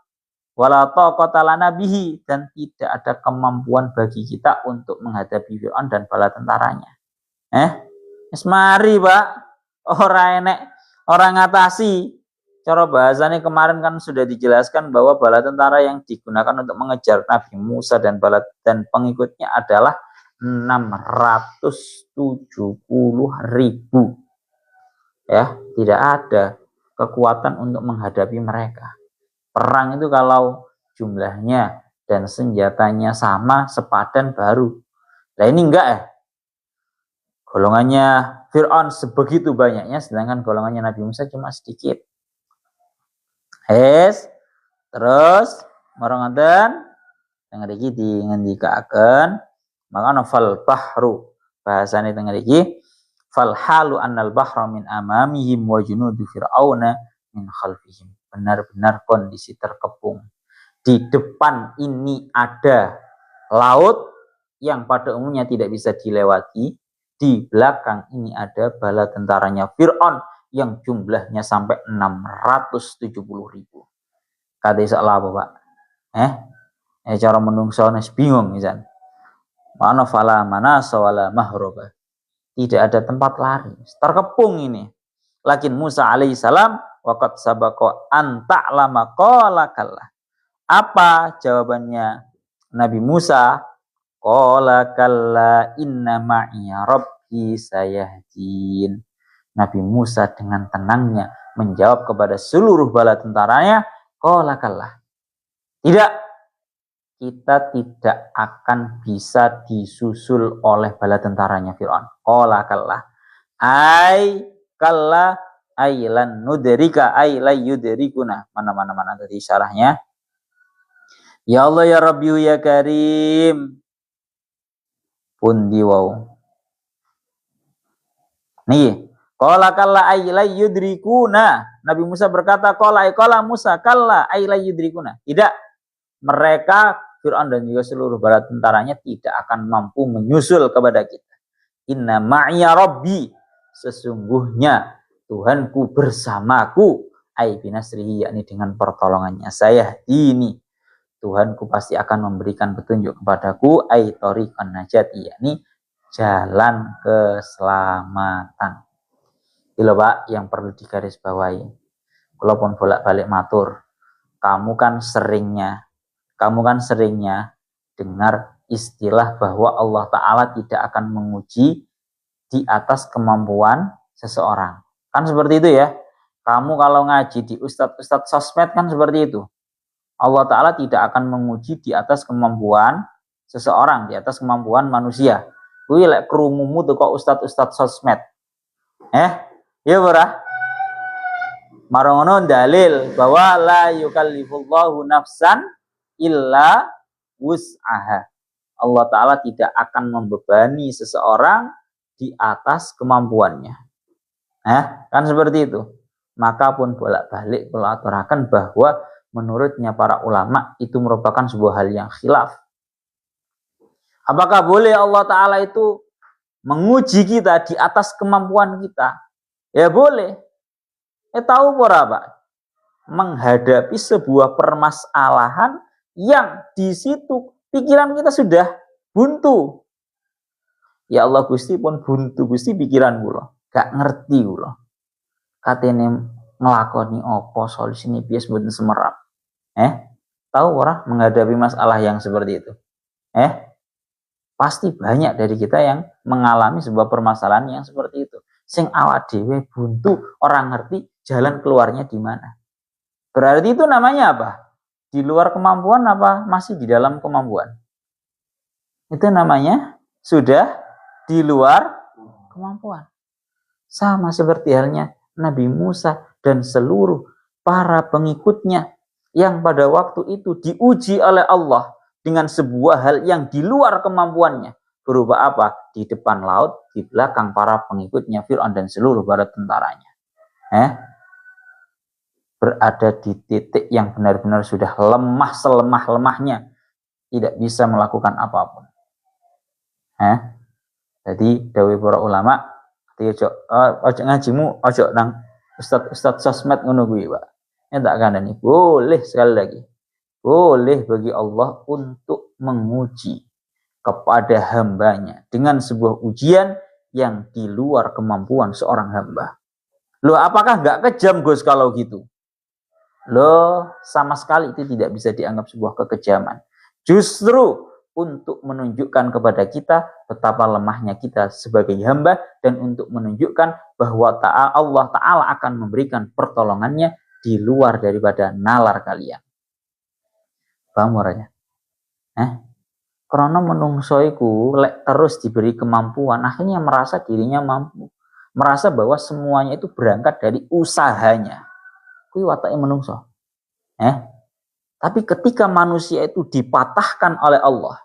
Wala taqata lana bihi, dan tidak ada kemampuan bagi kita untuk menghadapi Fir'aun dan bala tentaranya. Mari Pak, orang ngatasi. Cara bahasanya kemarin kan sudah dijelaskan bahwa bala tentara yang digunakan untuk mengejar Nabi Musa dan pengikutnya adalah 670.000. Ya, tidak ada kekuatan untuk menghadapi mereka. Perang itu kalau jumlahnya dan senjatanya sama, sepadan baru. Nah ini enggak ya. Golongannya Fir'aun sebegitu banyaknya, sedangkan golongannya Nabi Musa cuma sedikit. Terus marang-marang dengan iki ngendikaken maka fal bahru, bahasane teng iki fal halu annal bahra min amamihim wa junudu fir'auna min khalfihim. Benar-benar kondisi terkepung. Di depan ini ada laut, yang pada umumnya tidak bisa dilewati. Di belakang ini ada bala tentaranya Fir'aun yang jumlahnya sampai 670.000. Kata salah apa, Pak? Cara menungso bingung misal. Mana fala mana sawala mahroba. Tidak ada tempat lari. Terkepung ini. Lakin Musa alaihissalam waqad sabaqa an ta'lama qala kallah. Apa jawabannya Nabi Musa? Qala kalla inna ma'iya rabbi sayahdin. Nabi Musa dengan tenangnya menjawab kepada seluruh bala tentaranya, qala kallah. Tidak, kita tidak akan bisa disusul oleh bala tentaranya Fir'aun. Qala kallah. Ai kalla ailan nudrika ai la yudrikuna. Mana tadi syarahnya? Ya Allah ya Rabbi ya Karim. Pundi wau. Nih, qala kalla ay la yudrikuna. Nabi Musa berkata qala Musa kalla ay la yudrikuna. Tidak, mereka Fir'aun dan juga seluruh bala tentaranya tidak akan mampu menyusul kepada kita. Inna ma'iya rabbi, sesungguhnya Tuhanku bersamaku, ay binasrihi, yakni dengan pertolongannya. Saya ini Tuhanku pasti akan memberikan petunjuk kepadaku, ay thoriqan najati, yakni jalan keselamatan. Itu Pak yang perlu digarisbawahi. Walaupun bolak-balik matur, kamu kan seringnya dengar istilah bahwa Allah Ta'ala tidak akan menguji di atas kemampuan seseorang. Kan seperti itu ya. Kamu kalau ngaji di ustadz sosmed kan seperti itu. Allah Ta'ala tidak akan menguji di atas kemampuan seseorang, di atas kemampuan manusia. Kuwi lek krumumu tuh kok ustadz sosmed. Ya ora? Marongono dalil bahwa la yukallifullahu nafsan illa wus'aha. Allah Ta'ala tidak akan membebani seseorang di atas kemampuannya. Kan seperti itu. Maka pun bolak-balik aturaken bahwa menurutnya para ulama itu merupakan sebuah hal yang khilaf. Apakah boleh Allah Ta'ala itu menguji kita di atas kemampuan kita? Ya boleh. Tahu apa? Menghadapi sebuah permasalahan yang di situ pikiran kita sudah buntu. Ya Allah Gusti pun buntu Gusti pikiran kula. Gak ngerti kula. Katene nglakoni apa solusine piye mboten semerap. Tahu ora menghadapi masalah yang seperti itu? Pasti banyak dari kita yang mengalami sebuah permasalahan yang seperti itu. Sing awak dhewe buntu, orang ngerti jalan keluarnya di mana. Berarti itu namanya apa? Di luar kemampuan apa masih di dalam kemampuan? Itu namanya sudah di luar kemampuan. Sama seperti halnya Nabi Musa dan seluruh para pengikutnya yang pada waktu itu diuji oleh Allah dengan sebuah hal yang di luar kemampuannya. Berupa apa? Di depan laut, di belakang para pengikutnya Fir'aun dan seluruh bala tentaranya. Berada di titik yang benar-benar sudah lemah selemah-lemahnya. Tidak bisa melakukan apapun. Jadi dawuh para ulama, ojo ngajimu ojo nang ustad sosmed ngono kuwi, Pak. Tak kandani. Boleh sekali lagi. Boleh bagi Allah untuk menguji kepada hambanya dengan sebuah ujian yang di luar kemampuan seorang hamba. Loh, apakah nggak kejam Gus kalau gitu? Loh, sama sekali itu tidak bisa dianggap sebuah kekejaman. Justru untuk menunjukkan kepada kita betapa lemahnya kita sebagai hamba dan untuk menunjukkan bahwa Allah Ta'ala akan memberikan pertolongannya di luar daripada nalar kalian. Paham orangnya? Karena menungso iku lek terus diberi kemampuan, akhirnya merasa dirinya mampu. Merasa bahwa semuanya itu berangkat dari usahanya. Kuwi watake menungso. Tapi ketika manusia itu dipatahkan oleh Allah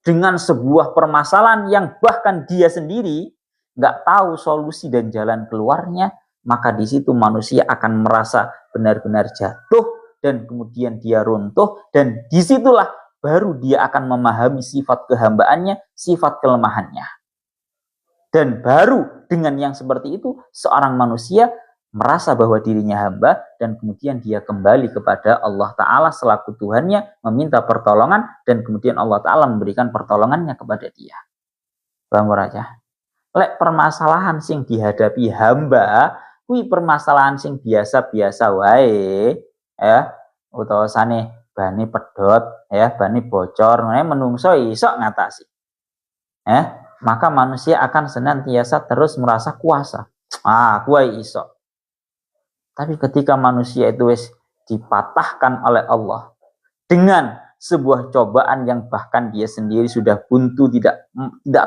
dengan sebuah permasalahan yang bahkan dia sendiri nggak tahu solusi dan jalan keluarnya, maka di situ manusia akan merasa benar-benar jatuh dan kemudian dia runtuh, dan disitulah baru dia akan memahami sifat kehambaannya, sifat kelemahannya. Dan baru dengan yang seperti itu, seorang manusia merasa bahwa dirinya hamba, dan kemudian dia kembali kepada Allah Ta'ala selaku Tuhannya, meminta pertolongan, dan kemudian Allah Ta'ala memberikan pertolongannya kepada dia. Paham aja? Lek permasalahan sing dihadapi hamba, kuwi permasalahan sing biasa-biasa wae, ya, utawa sane bani pedot, ya, bani bocor, menungso iso ngatasi. Maka manusia akan senantiasa terus merasa kuasa. Kuwi iso. Tapi ketika manusia itu wis dipatahkan oleh Allah dengan sebuah cobaan yang bahkan dia sendiri sudah buntu, tidak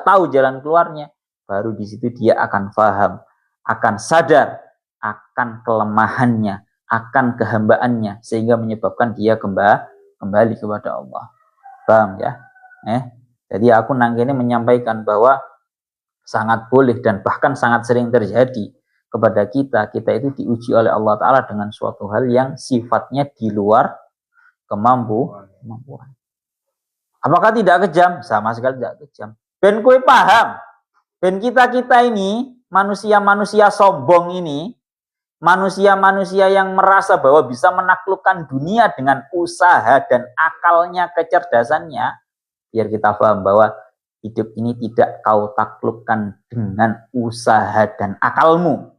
tahu jalan keluarnya, baru di situ dia akan paham, akan sadar akan kelemahannya, akan kehambaannya, sehingga menyebabkan dia kembali kepada Allah. Paham ya? Jadi aku nanggini menyampaikan bahwa sangat boleh dan bahkan sangat sering terjadi kepada kita itu diuji oleh Allah Ta'ala dengan suatu hal yang sifatnya di luar kemampuan. Apakah tidak kejam? Sama sekali tidak kejam. Ben kowe paham, ben kita ini, manusia-manusia sombong ini, manusia-manusia yang merasa bahwa bisa menaklukkan dunia dengan usaha dan akalnya, kecerdasannya, biar kita paham bahwa hidup ini tidak kau taklukkan dengan usaha dan akalmu,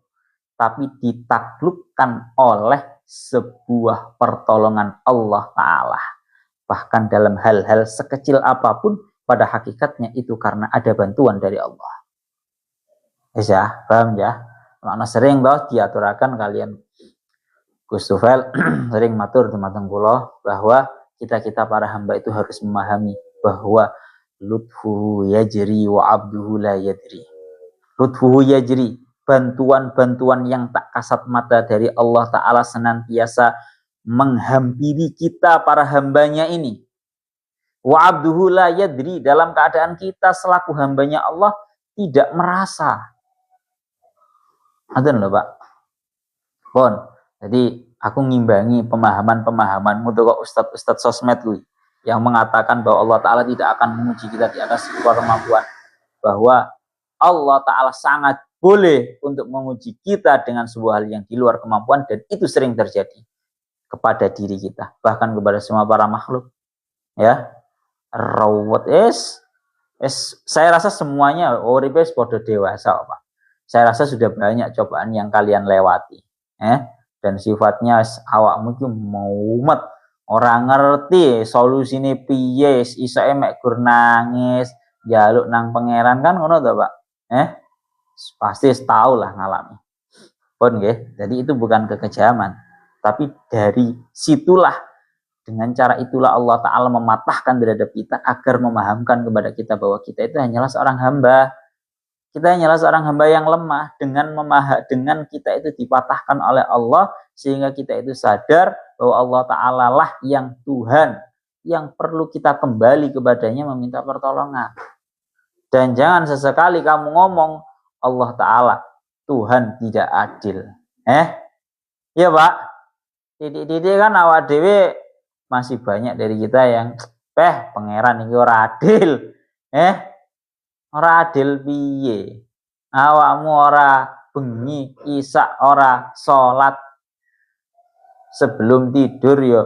tapi ditaklukkan oleh sebuah pertolongan Allah Ta'ala. Bahkan dalam hal-hal sekecil apapun, pada hakikatnya itu karena ada bantuan dari Allah. Ya, paham ya? Makna sering loh diaturakan kalian Gus Tufel sering matur teman-teman kula bahwa kita para hamba itu harus memahami bahwa lutfuhu yajri wa abduhu la yadri. Lutfuhu yajri, bantuan-bantuan yang tak kasat mata dari Allah Ta'ala senantiasa menghampiri kita para hambanya ini. Wa abduhu la yadri, dalam keadaan kita selaku hambanya Allah tidak merasa. Aten lho Pak. Pon, jadi aku ngimbangi pemahaman-pemahamanmu tuh Ustadz sosmed gue yang mengatakan bahwa Allah Ta'ala tidak akan menguji kita di atas kemampuan. Bahwa Allah Ta'ala sangat boleh untuk menguji kita dengan sebuah hal yang di luar kemampuan, dan itu sering terjadi kepada diri kita, bahkan kepada semua para makhluk. Ya, rawat saya rasa semuanya uripes podo dewasa Pak. Saya rasa sudah banyak cobaan yang kalian lewati, dan sifatnya awakmu itu mumet, orang ngerti solusine piye, iso mek gur nangis, njaluk nang pangeran kan ngono to Pak. Pasti tahu lah ngalami. Pun nggih. Jadi itu bukan kekejaman, tapi dari situlah, dengan cara itulah Allah Ta'ala mematahkan terhadap kita agar memahamkan kepada kita bahwa kita itu hanyalah seorang hamba. Kita hanyalah seorang hamba yang lemah. Dengan kita itu dipatahkan oleh Allah, sehingga kita itu sadar bahwa Allah Ta'ala lah yang Tuhan, yang perlu kita kembali kepadanya meminta pertolongan. Dan jangan sesekali kamu ngomong Allah Ta'ala Tuhan tidak adil. Ya Pak, titik-titik kan awak dewe masih banyak dari kita yang pangeran iki ora adil. Ora adil piye? Awakmu ora bengi isak ora salat, sebelum tidur yo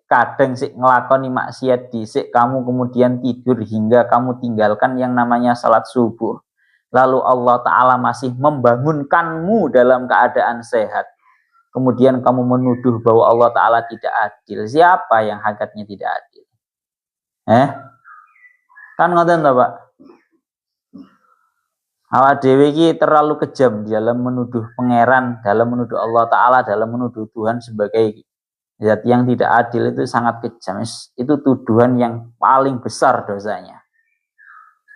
kadang ngelakoni maksiat dhisik, kamu kemudian tidur hingga kamu tinggalkan yang namanya salat subuh. Lalu Allah Ta'ala masih membangunkanmu dalam keadaan sehat. Kemudian kamu menuduh bahwa Allah Ta'ala tidak adil. Siapa yang hakikatnya tidak adil? Kan ngoten to Pak? Awak dhewe iki terlalu kejam dalam menuduh pangeran, dalam menuduh Allah Ta'ala, dalam menuduh Tuhan sebagai zat yang tidak adil. Itu sangat kejam. Itu tuduhan yang paling besar dosanya.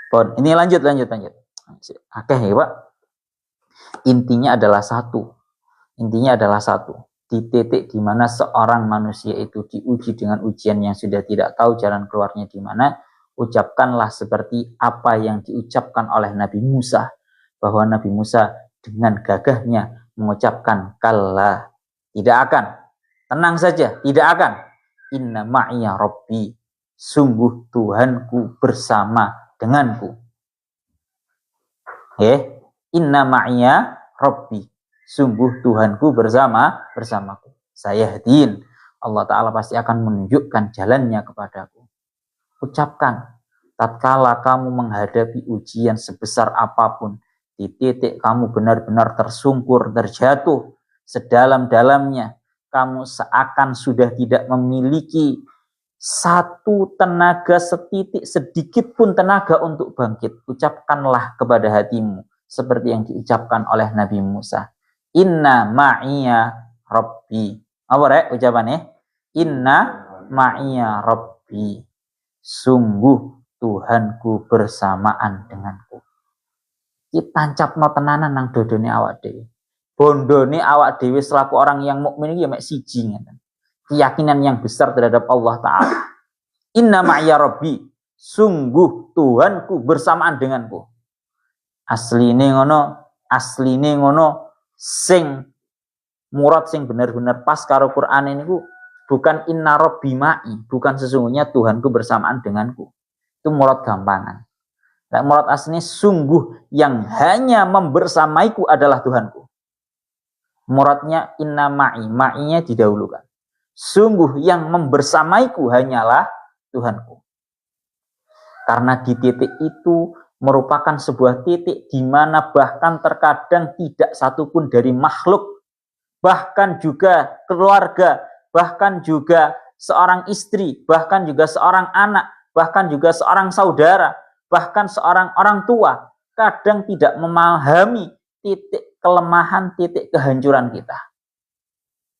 Bon, ini lanjut. Oke ya Pak. Intinya adalah satu. Di titik di mana seorang manusia itu diuji dengan ujian yang sudah tidak tahu jalan keluarnya di mana, ucapkanlah seperti apa yang diucapkan oleh Nabi Musa, bahwa Nabi Musa dengan gagahnya mengucapkan kalla, tidak akan. Tenang saja, tidak akan. Inna ma'iya rabbi. sungguh Tuhanku bersama denganku. Inna ma'iya Rabbi, sungguh Tuhanku bersamaku. Sayahdin, Allah Ta'ala pasti akan menunjukkan jalannya kepadaku. Ucapkan, tatkala kamu menghadapi ujian sebesar apapun, di titik kamu benar-benar tersungkur, terjatuh sedalam-dalamnya, kamu seakan sudah tidak memiliki satu tenaga setitik, sedikit pun tenaga untuk bangkit. Ucapkanlah kepada hatimu seperti yang diucapkan oleh Nabi Musa. Inna ma'iya Rabbi. Apa rek ucapannya? Inna ma'iya Rabbi. Sungguh Tuhanku bersamaan denganku. Kita tancapno tenanan nang dodone awak dhewe. Bondone awak dhewe selaku orang yang mukmin iki ya mek siji ngeten. Keyakinan yang besar terhadap Allah Ta'ala. Inna ma'iya Rabbi, sungguh Tuhanku bersamaan denganku. Asline ngono, sing murad sing benar-benar pas karo Quran ini bukan inna Rabbi ma'i, bukan sesungguhnya Tuhanku bersamaan denganku. Itu murad gampangan. Nah, murad aslinya sungguh yang hanya membersamaiku adalah Tuhanku. Muradnya inna ma'i, ma'inya didahulukan. Sungguh yang membersamaiku hanyalah Tuhanku. Karena di titik itu merupakan sebuah titik di mana bahkan terkadang tidak satupun dari makhluk, bahkan juga keluarga, bahkan juga seorang istri, bahkan juga seorang anak, bahkan juga seorang saudara, bahkan seorang orang tua, kadang tidak memahami titik kelemahan, titik kehancuran kita.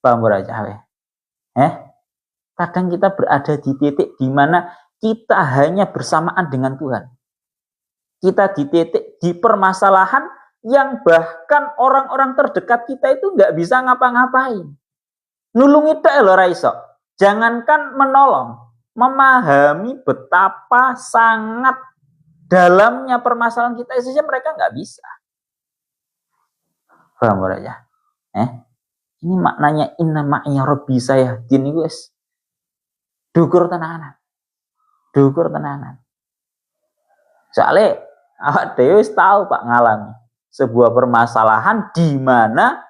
Paham aja? Kadang kita berada di titik di mana kita hanya bersamaan dengan Tuhan. Kita di titik di permasalahan yang bahkan orang-orang terdekat kita itu nggak bisa ngapa-ngapain. Nulungi tek lho ra iso. Jangankan menolong, memahami betapa sangat dalamnya permasalahan kita saja mereka nggak bisa. Paham ya? Ini maknanya inna ma'iya Rabbi sayahdin iku wis dukur tenanan. Soalnya awak dhewe wis tahu Pak ngalami sebuah permasalahan di mana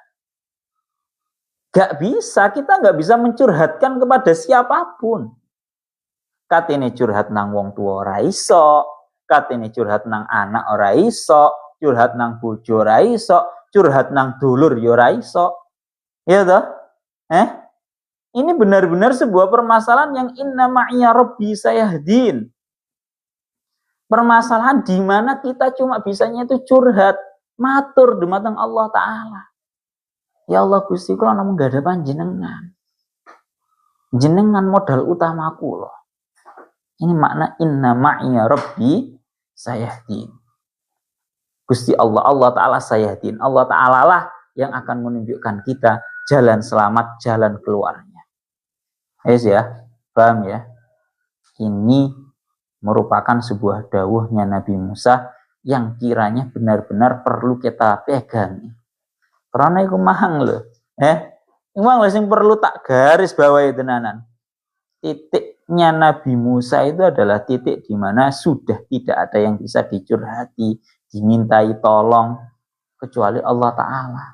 kita nggak bisa mencurhatkan kepada siapapun. Katene curhat nang wong tua ora iso, katene curhat nang anak ora iso, curhat nang bojo ora iso, curhat nang dulur ya ora iso. Ya toh? Ini benar-benar sebuah permasalahan yang inna ma'iya Rabbi sayahdin. Permasalahan di mana kita cuma bisanya itu curhat, matur dumateng Allah Ta'ala. Ya Allah Gusti kula namung gak ada panjenengan. Jenengan modal utamaku loh. Ini makna inna ma'iya Rabbi sayahdin. Gusti Allah Ta'ala sayahdin. Allah Ta'ala lah yang akan menunjukkan kita jalan selamat, jalan keluarnya. Ya, paham ya? Ini merupakan sebuah dawuhnya Nabi Musa yang kiranya benar-benar perlu kita pegang. Karena itu mahang loh. Memang sing perlu tak garis bawahi tenanan. Titiknya Nabi Musa itu adalah titik di mana sudah tidak ada yang bisa dicurhati, dimintai tolong kecuali Allah Ta'ala.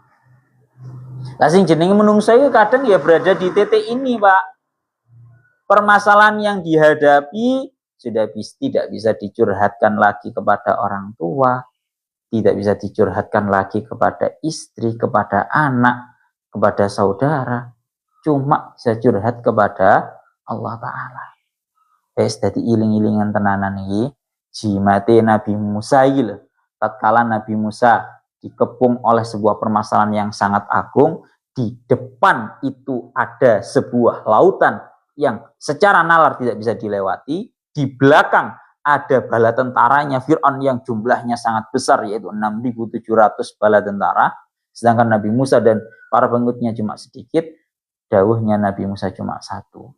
Lah sing jenenge menungso itu kadang ya berada di titik ini, Pak. Permasalahan yang dihadapi sudah tidak bisa dicurhatkan lagi kepada orang tua, tidak bisa dicurhatkan lagi kepada istri, kepada anak, kepada saudara, cuma bisa curhat kepada Allah Ta'ala. Dadi iling-ilingan tenanan iki jimate Nabi Musa iki lho. Tatkala Nabi Musa dikepung oleh sebuah permasalahan yang sangat agung, di depan itu ada sebuah lautan yang secara nalar tidak bisa dilewati, di belakang ada bala tentaranya Fir'aun yang jumlahnya sangat besar, yaitu 6.700 bala tentara, sedangkan Nabi Musa dan para pengikutnya cuma sedikit. Dawuhnya Nabi Musa cuma satu,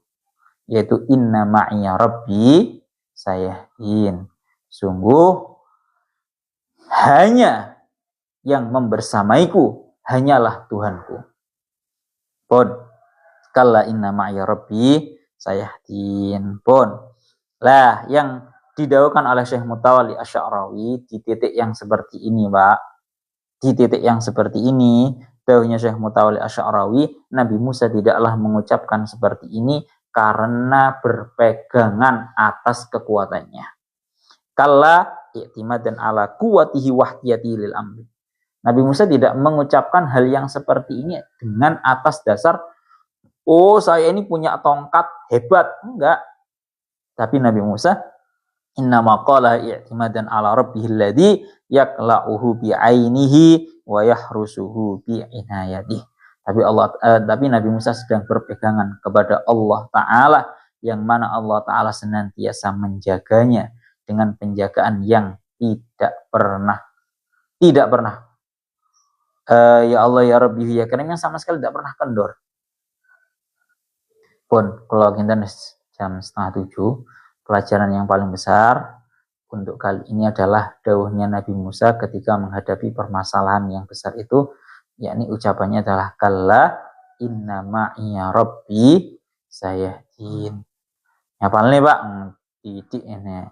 yaitu inna ma'iya Rabbi sayahdin. Sungguh hanya yang membersamaiku hanyalah Tuhanku. Pun kalla inna ma'iya Rabbi sayahdin. Pun Lah, yang didawukan oleh Syekh Mutawalli Asy'arawi di titik yang seperti ini, Pak. Di titik yang seperti ini, dawuhnya Syekh Mutawalli Asy'arawi, Nabi Musa tidaklah mengucapkan seperti ini karena berpegangan atas kekuatannya. Kalla i'timadan ala quwwatihi wahtiyatihi lil amri. Nabi Musa tidak mengucapkan hal yang seperti ini dengan atas dasar, oh saya ini punya tongkat hebat. Enggak. Tapi Nabi Musa innama qala i'timadan ala rabbihil ladzi yakla'uhu bi'ainihi wa yahrusuhu bi'inayatihi. Tapi Nabi Musa sedang berpegangan kepada Allah Ta'ala, yang mana Allah Ta'ala senantiasa menjaganya dengan penjagaan yang tidak pernah ya Allah ya Rabbi ya Karim, yang sama sekali tidak pernah kendor. Pun kalau kita jam 6:30, pelajaran yang paling besar untuk kali ini adalah dawuhnya Nabi Musa ketika menghadapi permasalahan yang besar itu, yakni ucapannya adalah kalla inna ma'iya rabbi sayahdin. Hafal nih Pak, titik ini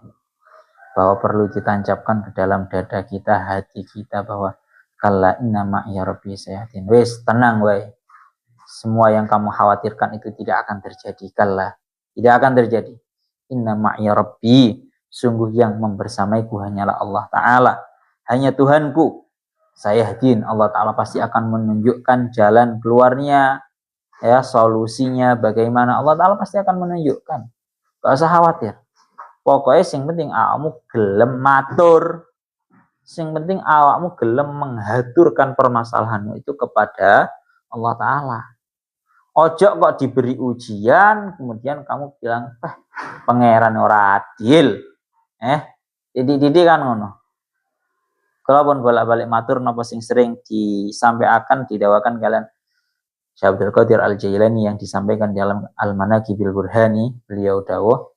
bahwa perlu ditancapkan ke dalam dada kita, hati kita, bahwa kalla inna ma'iya rabbi sayahdin. Wes, tenang weh. Semua yang kamu khawatirkan itu tidak akan terjadi. Kalla, tidak akan terjadi. Inna ma'iya rabbi, sungguh yang membersamaiku hanyalah Allah Ta'ala, hanya Tuhanku. Sayahdin, Allah Ta'ala pasti akan menunjukkan jalan keluarnya, ya, solusinya bagaimana. Allah Ta'ala pasti akan menunjukkan. Gak usah khawatir. Pokoknya sing penting awakmu gelem matur, sing penting awakmu gelem menghaturkan permasalahanmu itu kepada Allah Ta'ala. Ojo kok diberi ujian kemudian kamu bilang pangeran ora adil. Didik kan ngono. Kalaupun bolak-balik matur napa sing sering disampaikan didawakan kalian Syekh Abdul Qadir Al-Jailani yang disampaikan dalam Al-Manaqibil Burhani, beliau dawuh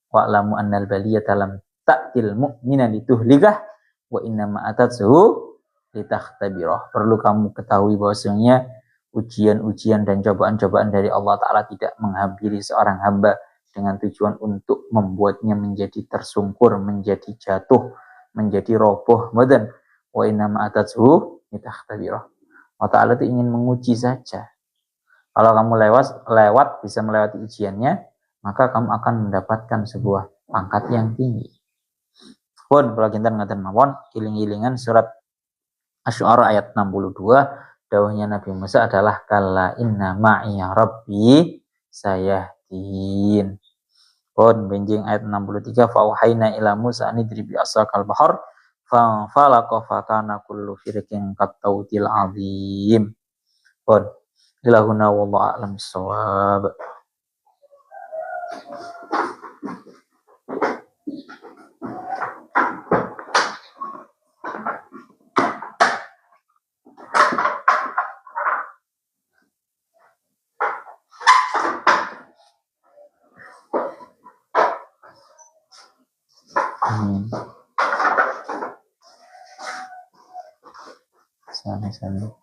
wa'lamu annal baliyata lam ta'til mu'mina lituhlikah wa innama atatsuhu litakhtabirah. Perlu kamu ketahui bahwasanya ujian-ujian dan cobaan-cobaan dari Allah Ta'ala tidak menghampiri seorang hamba dengan tujuan untuk membuatnya menjadi tersungkur, menjadi jatuh, menjadi roboh. Wa innama atatsuhu litakhtabirah. Allah Ta'ala itu ingin menguji saja. Kalau kamu lewat bisa melewati ujiannya, maka kamu akan mendapatkan sebuah pangkat yang tinggi. Pun kalau kita ngaten mawon, iling-ilingan surat Asy-Syu'ara ayat 62, dawuhnya Nabi Musa adalah kalla inna ma'iya rabbi sayahdin. Pun benjing ayat 63, fa'uhayna ila Musa anidribi asakal bahar fa'falaqa fakana kullu firqin qattautil azim. Pun ilahuna wallahu a'lam bissawab. Sana.